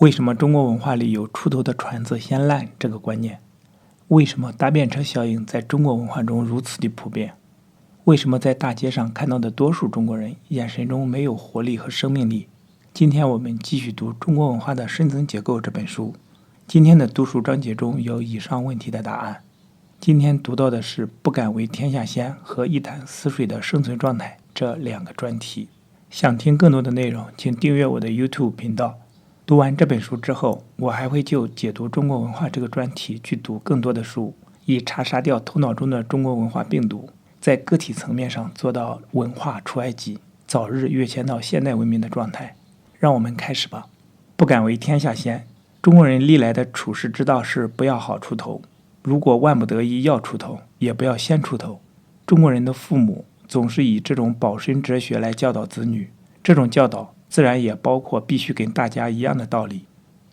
为什么中国文化里有出头的船子先烂这个观念？为什么搭便车效应在中国文化中如此的普遍？为什么在大街上看到的多数中国人眼神中没有活力和生命力？今天我们继续读《中国文化的深层结构》这本书。今天的读书章节中有以上问题的答案。今天读到的是不敢为天下先和一潭死水的生存状态这两个专题。想听更多的内容，请订阅我的 YouTube 频道。读完这本书之后，我还会就解读中国文化这个专题去读更多的书，以查杀掉头脑中的中国文化病毒，在个体层面上做到文化出埃及，早日跃迁到现代文明的状态。让我们开始吧。不敢为天下先，中国人历来的处世之道是不要好出头，如果万不得已要出头，也不要先出头。中国人的父母总是以这种保身哲学来教导子女，这种教导自然也包括必须跟大家一样的道理。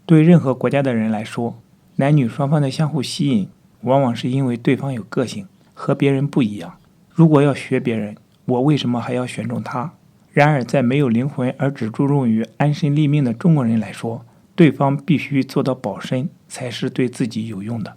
对任何国家的人来说，男女双方的相互吸引，往往是因为对方有个性，和别人不一样。如果要学别人，我为什么还要选中他？然而在没有灵魂而只注重于安身立命的中国人来说，对方必须做到保身，才是对自己有用的。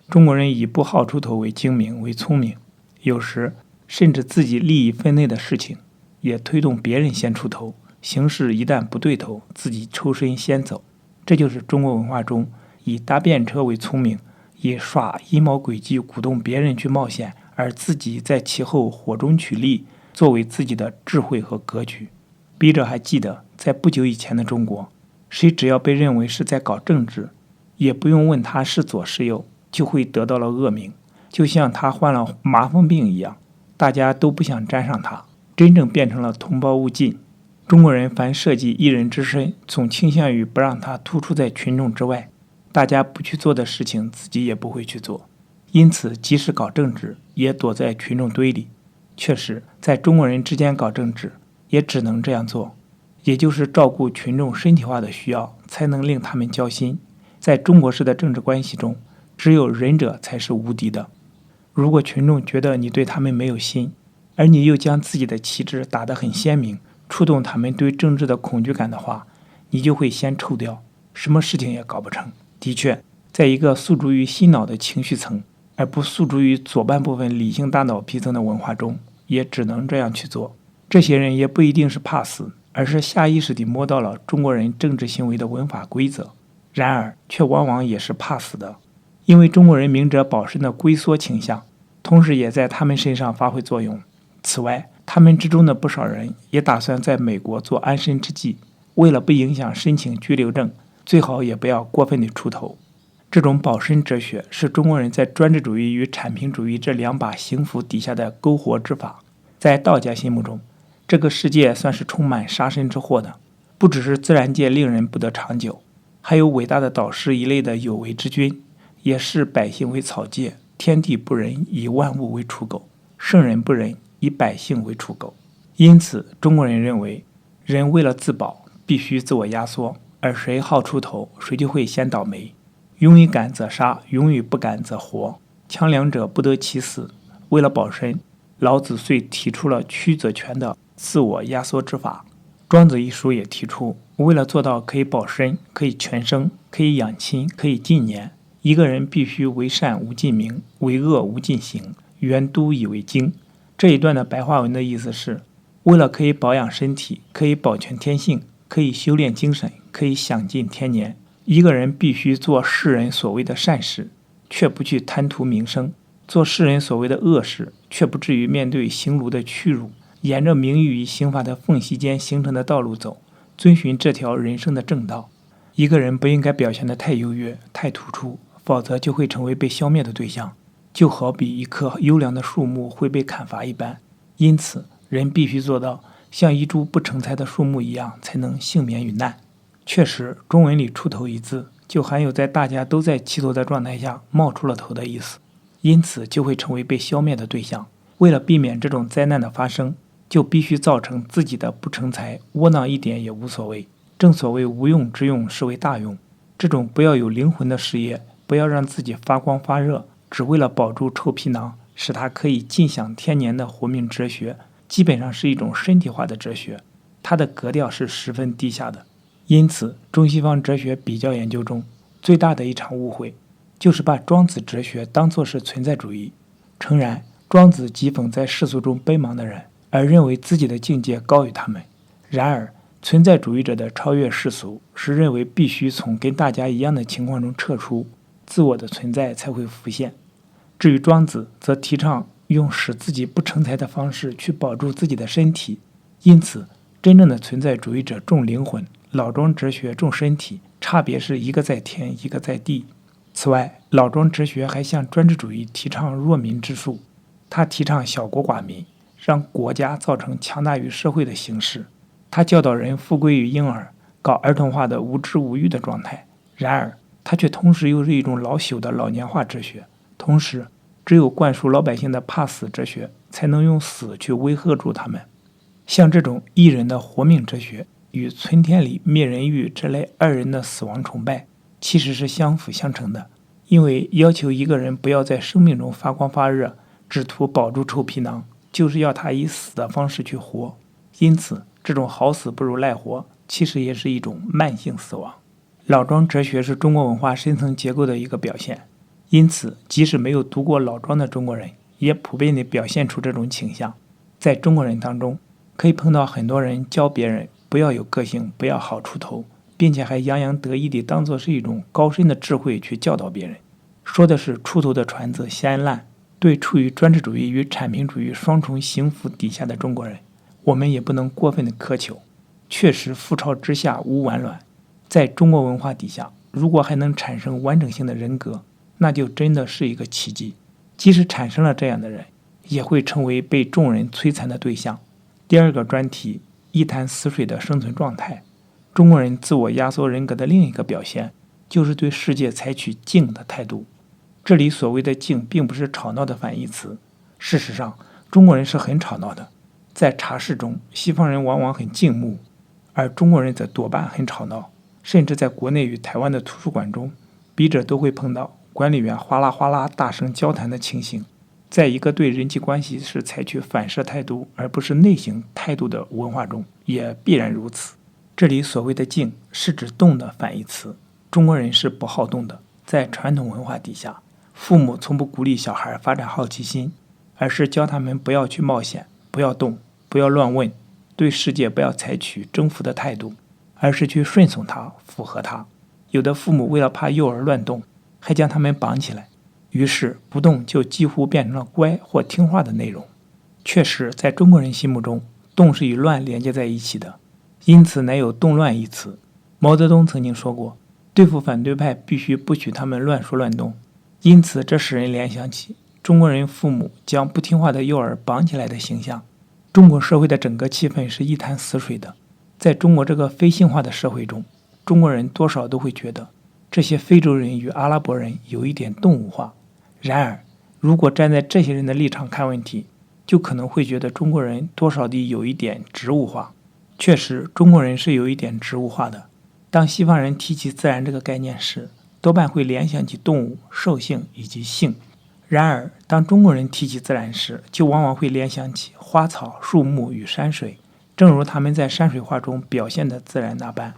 中国人以不好出头为精明为聪明，有时甚至自己利益分内的事情，也推动别人先出头，形势一旦不对头，自己抽身先走。这就是中国文化中以搭便车为聪明，以耍阴谋诡计鼓动别人去冒险，而自己在其后火中取栗，作为自己的智慧和格局。笔者还记得，在不久以前的中国，谁只要被认为是在搞政治，也不用问他是左是右，就会得到了恶名，就像他患了麻风病一样，大家都不想沾上他，真正变成了同胞勿近。中国人凡涉及一人之身，总倾向于不让他突出在群众之外，大家不去做的事情，自己也不会去做，因此即使搞政治，也躲在群众堆里。确实，在中国人之间搞政治，也只能这样做，也就是照顾群众身体化的需要，才能令他们交心。在中国式的政治关系中，只有仁者才是无敌的。如果群众觉得你对他们没有心，而你又将自己的旗帜打得很鲜明，触动他们对政治的恐惧感的话，你就会先臭掉，什么事情也搞不成。的确，在一个诉诸于心脑的情绪层，而不诉诸于左半部分理性大脑皮层的文化中，也只能这样去做。这些人也不一定是怕死，而是下意识地摸到了中国人政治行为的文法规则，然而却往往也是怕死的。因为中国人明哲保身的龟缩倾向，同时也在他们身上发挥作用。此外，他们之中的不少人也打算在美国做安身之计，为了不影响申请居留证，最好也不要过分的出头。这种保身哲学是中国人在专制主义与产品主义这两把行符底下的勾活之法。在道家心目中，这个世界算是充满杀身之祸的，不只是自然界令人不得长久，还有伟大的导师一类的有为之君，也视百姓为草芥，天地不仁，以万物为刍狗，圣人不仁，以百姓为刍狗。因此中国人认为，人为了自保必须自我压缩，而谁好出头，谁就会先倒霉。勇于敢则杀，勇于不敢则活，强梁者不得其死。为了保身，老子遂提出了曲则全的自我压缩之法。庄子一书也提出，为了做到可以保身，可以全生，可以养亲，可以近年，一个人必须为善无尽名，为恶无尽刑，原都以为经。这一段的白话文的意思是，为了可以保养身体，可以保全天性，可以修炼精神，可以享尽天年，一个人必须做世人所谓的善事，却不去贪图名声；做世人所谓的恶事，却不至于面对刑炉的屈辱，沿着名誉与刑罚的缝隙间形成的道路走，遵循这条人生的正道。一个人不应该表现得太优越、太突出，否则就会成为被消灭的对象，就好比一棵优良的树木会被砍伐一般。因此，人必须做到像一株不成材的树木一样，才能幸免于难。确实，中文里出头一字，就含有在大家都在齐头的状态下冒出了头的意思，因此就会成为被消灭的对象。为了避免这种灾难的发生，就必须造成自己的不成才，窝囊一点也无所谓。正所谓无用之用是为大用。这种不要有灵魂的事业，不要让自己发光发热，只为了保住臭皮囊，使它可以尽享天年的活命哲学，基本上是一种身体化的哲学，它的格调是十分低下的。因此，中西方哲学比较研究中最大的一场误会，就是把庄子哲学当作是存在主义，诚然，庄子讥讽在世俗中奔忙的人，而认为自己的境界高于他们。然而，存在主义者的超越世俗，是认为必须从跟大家一样的情况中撤出，自我的存在才会浮现。至于庄子，则提倡用使自己不成才的方式去保住自己的身体。因此，真正的存在主义者重灵魂，老庄哲学重身体，差别是一个在天，一个在地。此外，老庄哲学还向专制主义提倡弱民之术，他提倡小国寡民，让国家造成强大于社会的形式。他教导人富贵于婴儿，搞儿童化的无知无欲的状态。然而，他却同时又是一种老朽的老年化哲学。同时，只有灌输老百姓的怕死哲学，才能用死去威吓住他们。像这种一人的活命哲学与存天理灭人欲这类二人的死亡崇拜，其实是相辅相成的。因为要求一个人不要在生命中发光发热，只图保住臭皮囊，就是要他以死的方式去活。因此，这种好死不如赖活，其实也是一种慢性死亡。老庄哲学是中国文化深层结构的一个表现，因此，即使没有读过老庄的中国人，也普遍地表现出这种倾向。在中国人当中，可以碰到很多人教别人不要有个性，不要好出头，并且还洋洋得意地当作是一种高深的智慧去教导别人，说的是出头的船子先烂。对处于专制主义与产品主义双重行腐底下的中国人，我们也不能过分的苛求。确实，覆巢之下无完卵。在中国文化底下，如果还能产生完整性的人格，那就真的是一个奇迹。即使产生了这样的人，也会成为被众人摧残的对象。第二个专题，一潭死水的生存状态。中国人自我压缩人格的另一个表现，就是对世界采取静的态度。这里所谓的静，并不是吵闹的反义词。事实上，中国人是很吵闹的。在茶室中，西方人往往很静穆，而中国人则多半很吵闹。甚至在国内与台湾的图书馆中，笔者都会碰到管理员哗啦哗啦大声交谈的情形。在一个对人际关系是采取反射态度而不是内省态度的文化中，也必然如此。这里所谓的静，是指动的反义词。中国人是不好动的。在传统文化底下，父母从不鼓励小孩发展好奇心，而是教他们不要去冒险，不要动，不要乱问，对世界不要采取征服的态度，而是去顺从他，符合他。有的父母为了怕幼儿乱动，还将他们绑起来，于是不动就几乎变成了乖或听话的内容。确实，在中国人心目中，动是与乱连接在一起的，因此乃有动乱一词。毛泽东曾经说过，对付反对派必须不许他们乱说乱动。因此，这使人联想起中国人父母将不听话的幼儿绑起来的形象。中国社会的整个气氛是一潭死水的。在中国这个非性化的社会中，中国人多少都会觉得这些非洲人与阿拉伯人有一点动物化。然而，如果站在这些人的立场看问题，就可能会觉得中国人多少地有一点植物化。确实，中国人是有一点植物化的。当西方人提起自然这个概念时，多半会联想起动物、兽性以及性。然而，当中国人提起自然时，就往往会联想起花草、树木与山水，正如他们在山水画中表现的自然那般。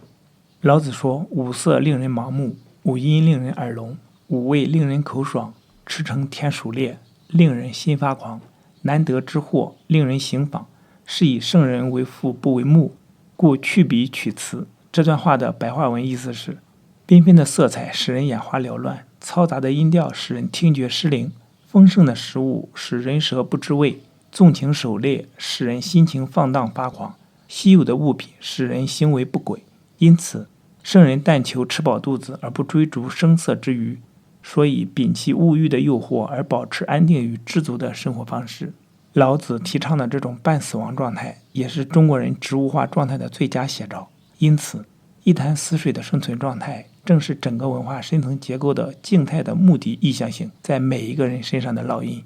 老子说，五色令人盲目，五音令人耳聋，五味令人口爽，驰骋天鼠猎，令人心发狂，难得之货，令人行妨，是以圣人为父不为目，故去彼取此。这段话的白话文意思是，缤纷的色彩使人眼花缭乱，嘈杂的音调使人听觉失灵，丰盛的食物使人舌不知味，纵情狩猎使人心情放荡发狂，稀有的物品使人行为不轨。因此，圣人但求吃饱肚子而不追逐声色之欲，所以摒弃物欲的诱惑而保持安定与知足的生活方式。老子提倡的这种半死亡状态，也是中国人植物化状态的最佳写照。因此，一潭死水的生存状态，正是整个文化深层结构的静态的目的意向性在每一个人身上的烙印。